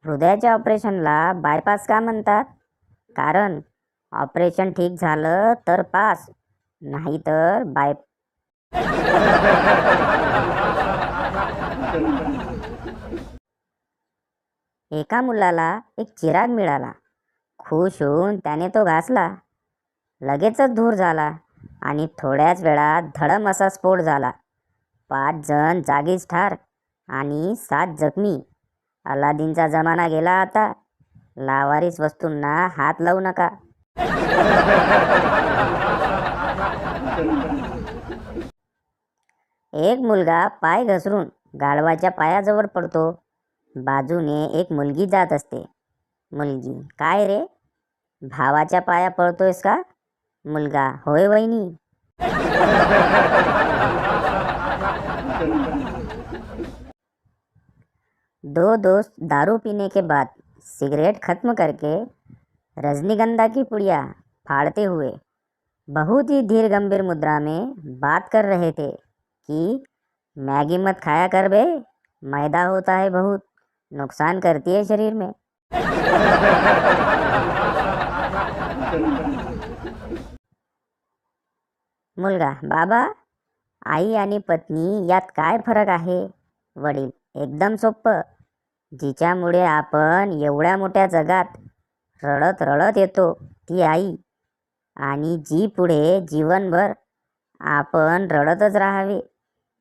हृदयाच्या ऑपरेशनला बायपास का म्हणतात? कारण ऑपरेशन ठीक झालं तर पास, नाही तर बाय. एका मुलाला एक चिराग मिळाला. खुश होऊन त्याने तो घासला. लगेचच धूर झाला आणि थोड्याच वेळात धडम असा स्फोट झाला. 5 जण जागीच ठार आणि 7 जखमी. अलादीनचा जमाना गेला आता. लावारिस वस्तूंना हात लावू नका. एक मुलगा पाय घसरून गाढवाच्या पायाजवळ पडतो. बाजूने एक मुलगी जात असते. मुलगी, काय रे, भावाच्या पाया पडतोयस का? मुलगा, होय वहिनी. दो दोस्त दारू पीने के बाद सिगरेट खत्म करके रजनीगंधा की पुड़िया फाड़ते हुए बहुत ही धीर गंभीर मुद्रा में बात कर रहे थे कि मैगी मत खाया कर बे, मैदा होता है बहुत, नुकसान करती है शरीर में. मुलगा, बाबा, आई आणि पत्नी यात काय फरक आहे? वडील, एकदम सोपं. जिच्यामुळे आपण एवढ्या मोठ्या जगात रडत रडत येतो ती आई, आणि जी पुढे जीवनभर आपण रडतच राहावे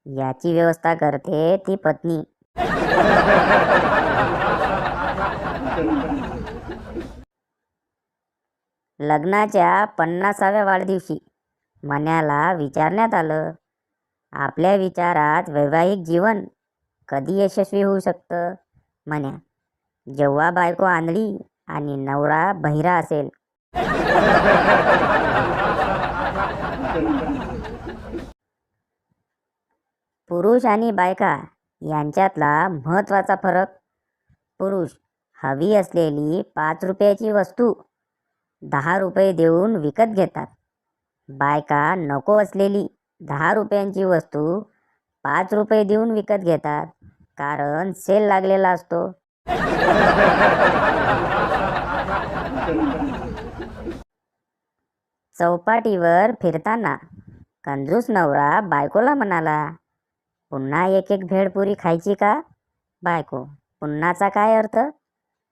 याची व्यवस्था करते ती पत्नी. लग्नाच्या 50व्या वाढदिवशी मन्याला विचारण्यात आलं, आपल्या विचारात वैवाहिक जीवन कधी यशस्वी होऊ शकतं? मन्या, जेव्हा बायको आंधळी आणि नवरा बहिरा असेल. पुरुष आणि बायका यांच्यातला महत्त्वाचा फरक. पुरुष हवी असलेली 5 रुपयाची वस्तू 10 रुपये देऊन विकत घेतात. बायका नको असलेली 10 रुपयांची वस्तू 5 रुपये देऊन विकत घेतात, कारण सेल लागलेला असतो. चौपाटीवर फिरताना कंजूस नवरा बायकोला म्हणाला, पुन्हा एक एक भेळपुरी खायची का? बायको, पुन्हाचा काय अर्थ?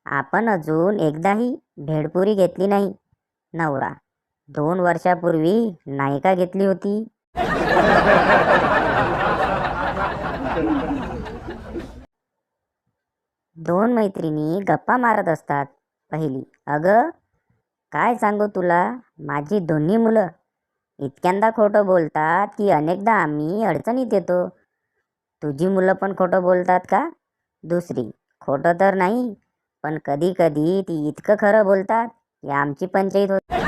आपण अजून एकदाही भेळपुरी घेतली नाही. नवरा, 2 वर्षापूर्वी नाही का घेतली होती? दोन मैत्रिणी गप्पा मारत असतात. पहिली, अगं काय सांगू तुला, माझी दोन्ही मुलं इतक्यांदा खोटं बोलतात की अनेकदा आम्ही अडचणीत येतो. तुझी मुलं पण खोटं बोलतात का? दुसरी, खोटं तर नाही, पण कधी कधी ती इतकं खरं बोलतात की आमची पंचायत होते.